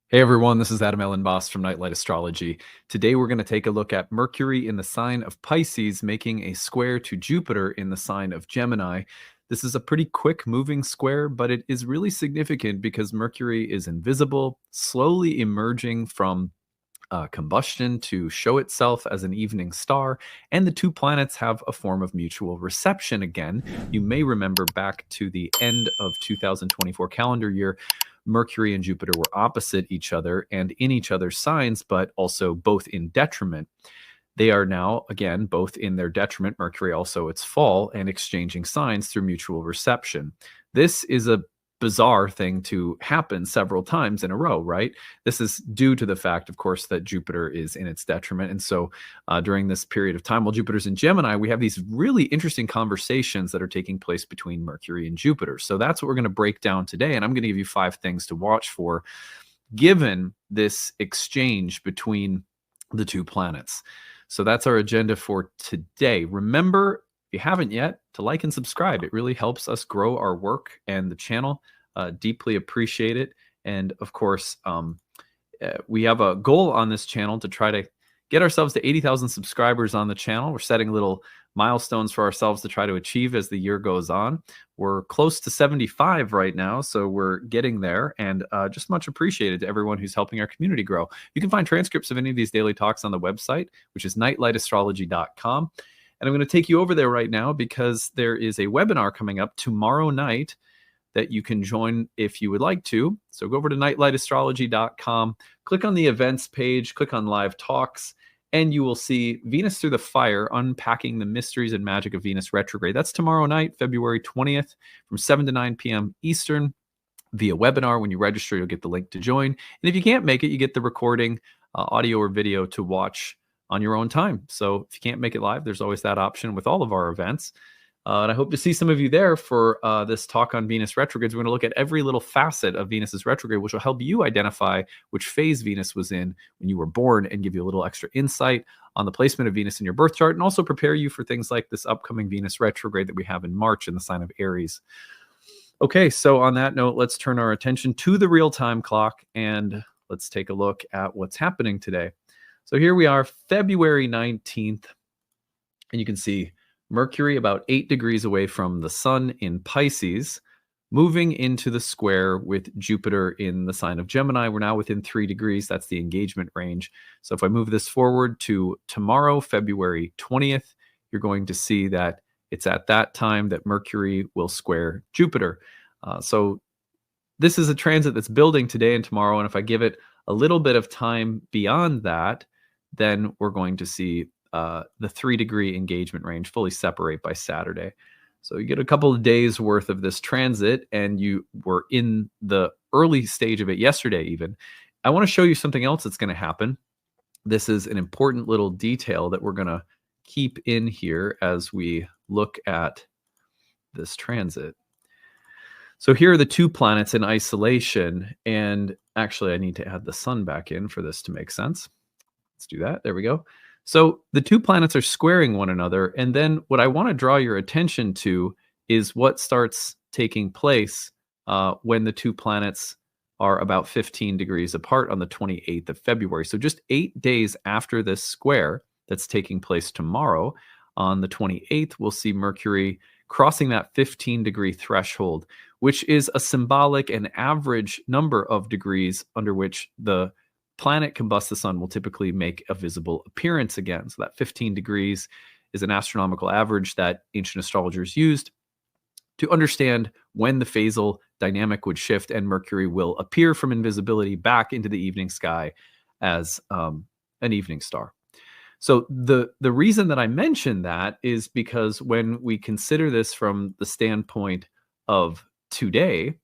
Hey everyone, this is Elenbaas from Nightlight Astrology. Today we're going to take a look at Mercury in the sign of Pisces making a square to Jupiter in the sign of Gemini. This is a pretty quick moving square, but it is really significant because Mercury is invisible, slowly emerging from combustion to show itself as an evening star, and the two planets have a form of mutual reception again. You may remember back to the end of 2024 calendar year, Mercury and Jupiter were opposite each other and in each other's signs, but also both in detriment. They are now, again, both in their detriment, Mercury also its fall, and exchanging signs through mutual reception. This is a bizarre thing to happen several times in a row, right? This is due to the fact, of course, that Jupiter is in its detriment. And so during this period of time, while Jupiter's in Gemini, we have these really interesting conversations that are taking place between Mercury and Jupiter. So that's what we're going to break down today. And I'm going to give you 5 things to watch for given this exchange between the two planets. So that's our agenda for today. Remember, if you haven't yet, to like and subscribe. It really helps us grow our work and the channel. Deeply appreciate it. And of course, we have a goal on this channel to try to get ourselves to 80,000 subscribers on the channel. We're setting little milestones for ourselves to try to achieve as the year goes on. We're close to 75 right now, so we're getting there, and just much appreciated to everyone who's helping our community grow. You can find transcripts of any of these daily talks on the website, which is nightlightastrology.com. And I'm going to take you over there right now because there is a webinar coming up tomorrow night that you can join if you would like to. So go over to nightlightastrology.com, click on the events page, click on live talks, and you will see Venus Through the Fire, Unpacking the Mysteries and Magic of Venus Retrograde. That's tomorrow night, February 20th, from 7 to 9 p.m. Eastern via webinar. When you register, you'll get the link to join. And if you can't make it, you get the recording, audio or video to watch on your own time. So if you can't make it live, there's always that option with all of our events. And I hope to see some of you there for this talk on Venus retrogrades. We're going to look at every little facet of Venus's retrograde, which will help you identify which phase Venus was in when you were born and give you a little extra insight on the placement of Venus in your birth chart, and also prepare you for things like this upcoming Venus retrograde that we have in March in the sign of Aries. Okay, so on that note, let's turn our attention to the real-time clock and let's take a look at what's happening today. So here we are, February 19th, and you can see Mercury about 8 degrees away from the sun in Pisces, moving into the square with Jupiter in the sign of Gemini. We're now within 3 degrees. That's the engagement range. So if I move this forward to tomorrow, February 20th, you're going to see that it's at that time that Mercury will square Jupiter. So this is a transit that's building today and tomorrow. And if I give it a little bit of time beyond that, then we're going to see the 3-degree engagement range fully separate by Saturday. So you get a couple of days worth of this transit, and you were in the early stage of it yesterday even. I want to show you something else that's going to happen. This is an important little detail that we're going to keep in here as we look at this transit. So here are the two planets in isolation, and actually I need to add the sun back in for this to make sense. Let's do that. There we go. So the two planets are squaring one another. And then what I want to draw your attention to is what starts taking place when the two planets are about 15 degrees apart on the 28th of February. So just 8 days after this square that's taking place tomorrow, on the 28th, we'll see Mercury crossing that 15-degree threshold, which is a symbolic and average number of degrees under which the planet combusts the sun will typically make a visible appearance again. So that 15 degrees is an astronomical average that ancient astrologers used to understand when the phasal dynamic would shift and Mercury will appear from invisibility back into the evening sky as an evening star. So the reason that I mention that is because when we consider this from the standpoint of today,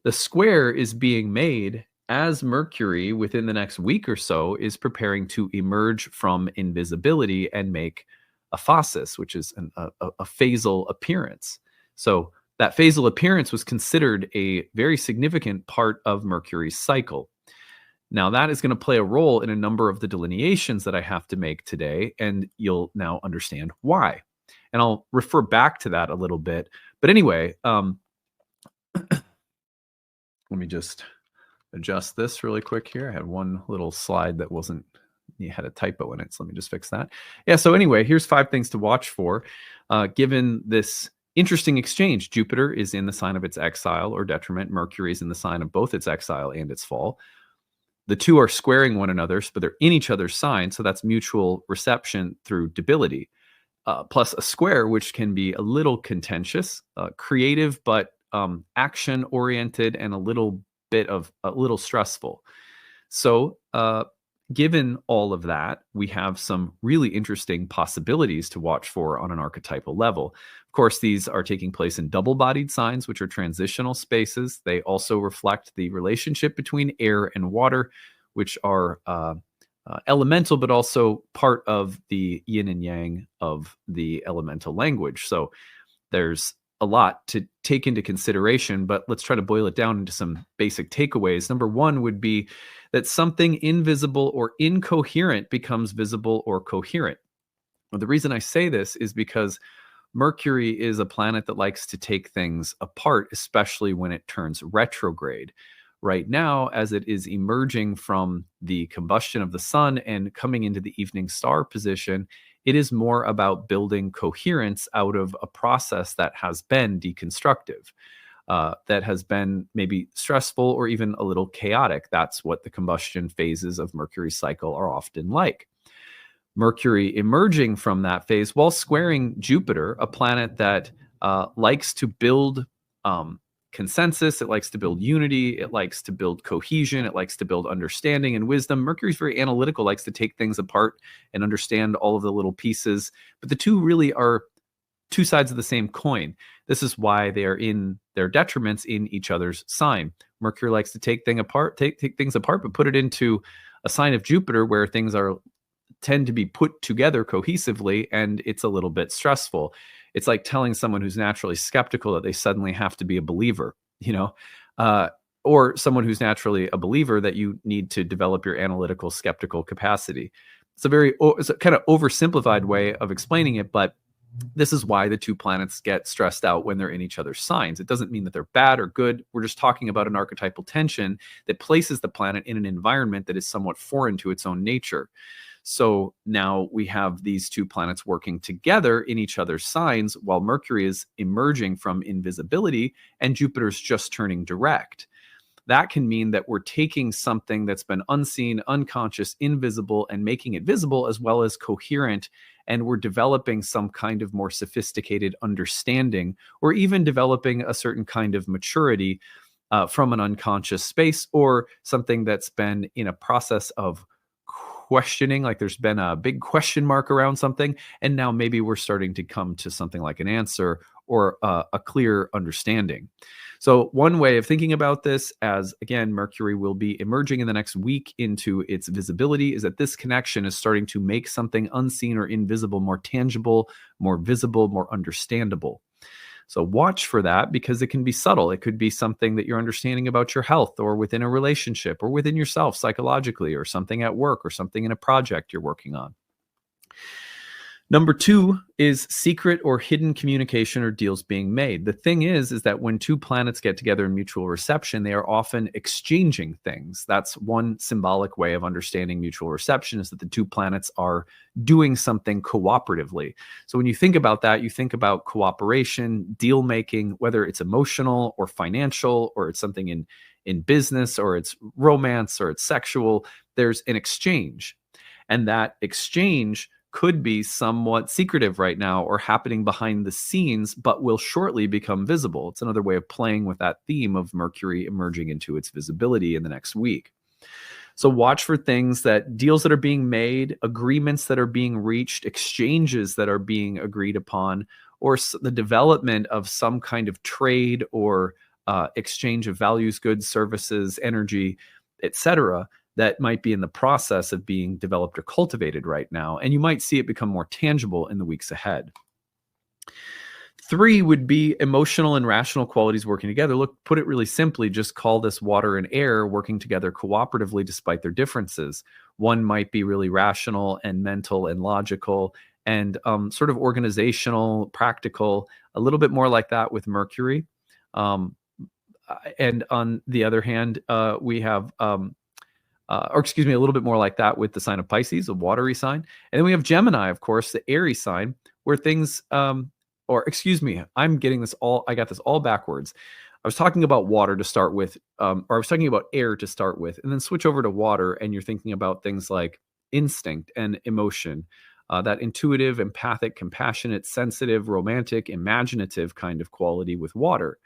the square is being made as Mercury within the next week or so is preparing to emerge from invisibility and make a phasis, which is a phasal appearance. So that phasal appearance was considered a very significant part of Mercury's cycle. Now that is going to play a role in a number of the delineations that I have to make today, and you'll now understand why. And I'll refer back to that a little bit. But anyway, let me just adjust this really quick here. I had one little slide that wasn't, you had a typo in it. So let me just fix that. Yeah. So anyway, here's 5 things to watch for. Given this interesting exchange, Jupiter is in the sign of its exile or detriment. Mercury is in the sign of both its exile and its fall. The two are squaring one another, but they're in each other's sign. So that's mutual reception through debility. Plus a square, which can be a little contentious, creative, but action oriented and a little stressful. So, given all of that, we have some really interesting possibilities to watch for on an archetypal level. Of course, these are taking place in double-bodied signs, which are transitional spaces. They also reflect the relationship between air and water, which are elemental, but also part of the yin and yang of the elemental language. So there's a lot to take into consideration, but let's try to boil it down into some basic takeaways. Number one would be that something invisible or incoherent becomes visible or coherent. Well, the reason I say this is because Mercury is a planet that likes to take things apart, especially when it turns retrograde. Right now, as it is emerging from the combustion of the sun and coming into the evening star position, it is more about building coherence out of a process that has been deconstructive, that has been maybe stressful or even a little chaotic. That's what the combustion phases of Mercury's cycle are often like. Mercury emerging from that phase while squaring Jupiter, a planet that likes to build consensus, it likes to build unity, it likes to build cohesion, it likes to build understanding and wisdom. Mercury's very analytical, likes to take things apart and understand all of the little pieces. But the two really are two sides of the same coin. This is why they are in their detriments in each other's sign. Mercury likes to take things apart, but put it into a sign of Jupiter where things tend to be put together cohesively, and it's a little bit stressful. It's like telling someone who's naturally skeptical that they suddenly have to be a believer, or someone who's naturally a believer that you need to develop your analytical skeptical capacity. It's a kind of oversimplified way of explaining it, but this is why the two planets get stressed out when they're in each other's signs. It doesn't mean that they're bad or good. We're just talking about an archetypal tension that places the planet in an environment that is somewhat foreign to its own nature. So now we have these two planets working together in each other's signs while Mercury is emerging from invisibility and Jupiter's just turning direct. That can mean that we're taking something that's been unseen, unconscious, invisible, and making it visible as well as coherent, and we're developing some kind of more sophisticated understanding or even developing a certain kind of maturity from an unconscious space or something that's been in a process of questioning, like there's been a big question mark around something, and now maybe we're starting to come to something like an answer or a clear understanding. So one way of thinking about this, as again, Mercury will be emerging in the next week into its visibility, is that this connection is starting to make something unseen or invisible more tangible, more visible, more understandable. So watch for that because it can be subtle. It could be something that you're understanding about your health or within a relationship or within yourself psychologically or something at work or something in a project you're working on. Number 2 is secret or hidden communication or deals being made. The thing is that when two planets get together in mutual reception, they are often exchanging things. That's one symbolic way of understanding mutual reception, is that the two planets are doing something cooperatively. So when you think about that, you think about cooperation, deal making, whether it's emotional or financial, or it's something in business, or it's romance, or it's sexual. There's an exchange. And that exchange could be somewhat secretive right now or happening behind the scenes, but will shortly become visible. It's another way of playing with that theme of Mercury emerging into its visibility in the next week. So watch for things, that deals that are being made, agreements that are being reached, exchanges that are being agreed upon, or the development of some kind of trade or exchange of values, goods, services, energy, etc., that might be in the process of being developed or cultivated right now. And you might see it become more tangible in the weeks ahead. 3 would be emotional and rational qualities working together. Look, put it really simply, just call this water and air working together cooperatively despite their differences. One might be really rational and mental and logical and sort of organizational, practical, a little bit more like that with Mercury. and on the other hand, we have, or excuse me, a little bit more like that with the sign of Pisces, a watery sign. And then we have Gemini, of course, the airy sign, where things, or excuse me, I got this all backwards. I was talking about water to start with, or I was talking about air to start with, and then switch over to water, and you're thinking about things like instinct and emotion, that intuitive, empathic, compassionate, sensitive, romantic, imaginative kind of quality with water.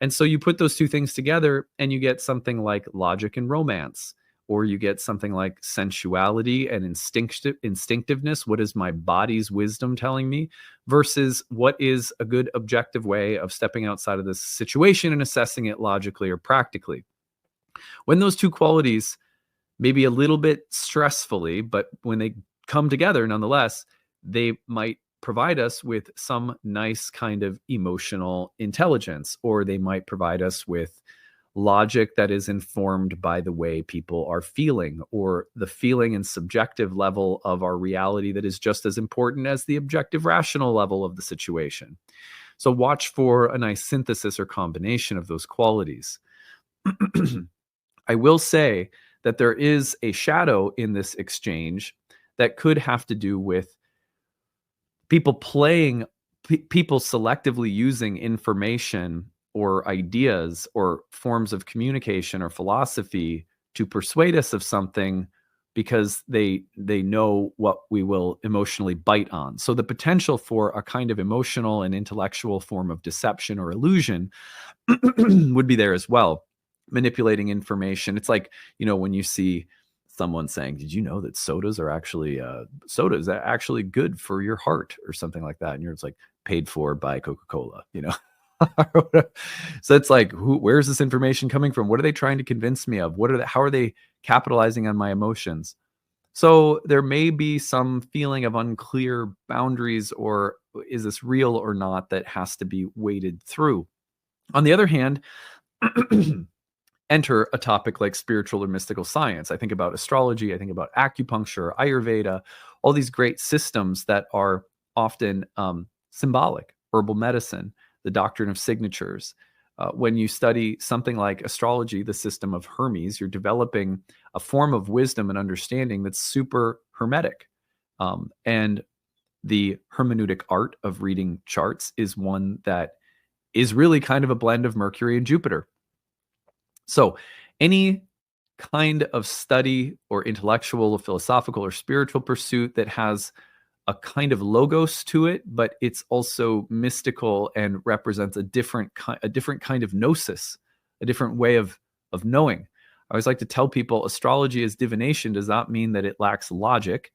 And so you put those two things together and you get something like logic and romance, or you get something like sensuality and instinctiveness. What is my body's wisdom telling me versus what is a good objective way of stepping outside of this situation and assessing it logically or practically? When those two qualities, maybe a little bit stressfully, but when they come together nonetheless, they might provide us with some nice kind of emotional intelligence, or they might provide us with logic that is informed by the way people are feeling, or the feeling and subjective level of our reality that is just as important as the objective rational level of the situation. So watch for a nice synthesis or combination of those qualities. I will say that there is a shadow in this exchange that could have to do with people selectively using information or ideas or forms of communication or philosophy to persuade us of something because they know what we will emotionally bite on. So the potential for a kind of emotional and intellectual form of deception or illusion would be there as well. Manipulating information. It's like, when you see someone saying, did you know that sodas are actually good for your heart or something like that? And you're just like, paid for by Coca-Cola, So it's like, where's this information coming from? What are they trying to convince me of? How are they capitalizing on my emotions? So there may be some feeling of unclear boundaries, or is this real or not, that has to be waded through. On the other hand, enter a topic like spiritual or mystical science. I think about astrology, I think about acupuncture, Ayurveda, all these great systems that are often symbolic, herbal medicine, the doctrine of signatures. When you study something like astrology, the system of Hermes, you're developing a form of wisdom and understanding that's super hermetic. And the hermeneutic art of reading charts is one that is really kind of a blend of Mercury and Jupiter. So any kind of study or intellectual or philosophical or spiritual pursuit that has a kind of logos to it, but it's also mystical and represents a different kind of gnosis, a different way of knowing. I always like to tell people astrology as divination does not mean that it lacks logic.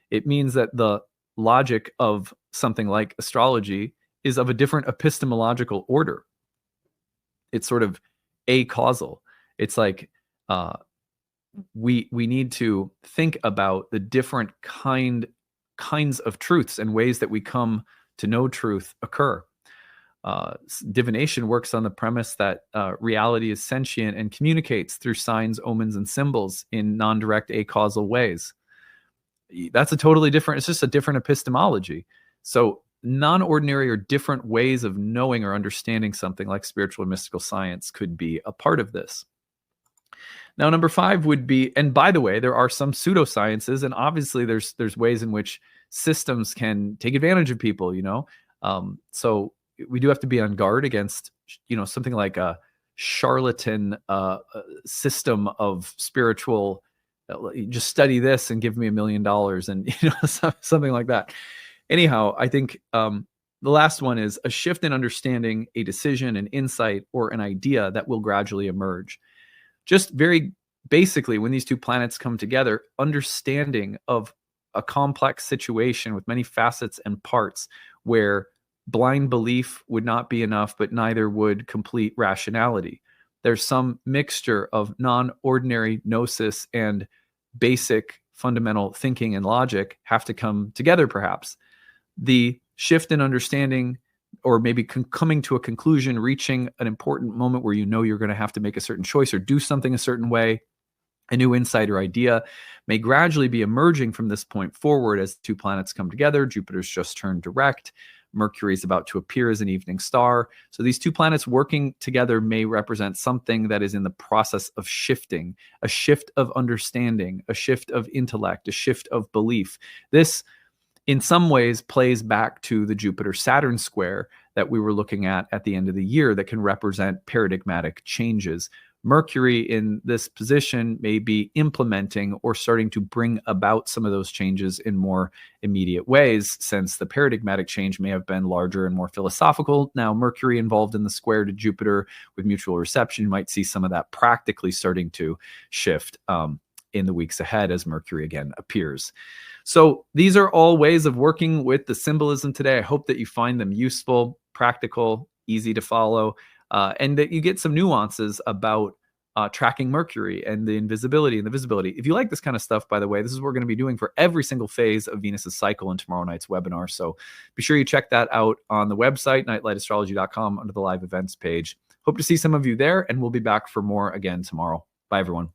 It means that the logic of something like astrology is of a different epistemological order. It's sort of acausal. It's like we need to think about the different kinds of truths and ways that we come to know truth occur. Divination works on the premise that reality is sentient and communicates through signs, omens, and symbols in non-direct acausal ways. That's it's just a different epistemology. So non-ordinary or different ways of knowing or understanding something like spiritual or mystical science could be a part of this. Now, number 5 would be, and by the way, there are some pseudosciences, and obviously there's ways in which systems can take advantage of people, so we do have to be on guard against, something like a charlatan system of spiritual, just study this and give me $1 million and, something like that. Anyhow, I think the last one is a shift in understanding, a decision, an insight, or an idea that will gradually emerge. Just very basically, when these two planets come together, understanding of a complex situation with many facets and parts where blind belief would not be enough, but neither would complete rationality. There's some mixture of non-ordinary gnosis and basic fundamental thinking and logic have to come together, perhaps. The shift in understanding, or maybe coming to a conclusion, reaching an important moment where you're going to have to make a certain choice or do something a certain way, a new insight or idea may gradually be emerging from this point forward as two planets come together. Jupiter's just turned direct. Mercury is about to appear as an evening star. So these two planets working together may represent something that is in the process of shifting, a shift of understanding, a shift of intellect, a shift of belief. This, in some ways, plays back to the Jupiter-Saturn square that we were looking at the end of the year that can represent paradigmatic changes. Mercury in this position may be implementing or starting to bring about some of those changes in more immediate ways, since the paradigmatic change may have been larger and more philosophical. Now, Mercury involved in the square to Jupiter with mutual reception, you might see some of that practically starting to shift in the weeks ahead as Mercury again appears. So these are all ways of working with the symbolism today. I hope that you find them useful, practical, easy to follow, and that you get some nuances about tracking Mercury and the invisibility and the visibility. If you like this kind of stuff, by the way, this is what we're going to be doing for every single phase of Venus's cycle in tomorrow night's webinar. So be sure you check that out on the website, nightlightastrology.com, under the live events page. Hope to see some of you there, and we'll be back for more again tomorrow. Bye, everyone.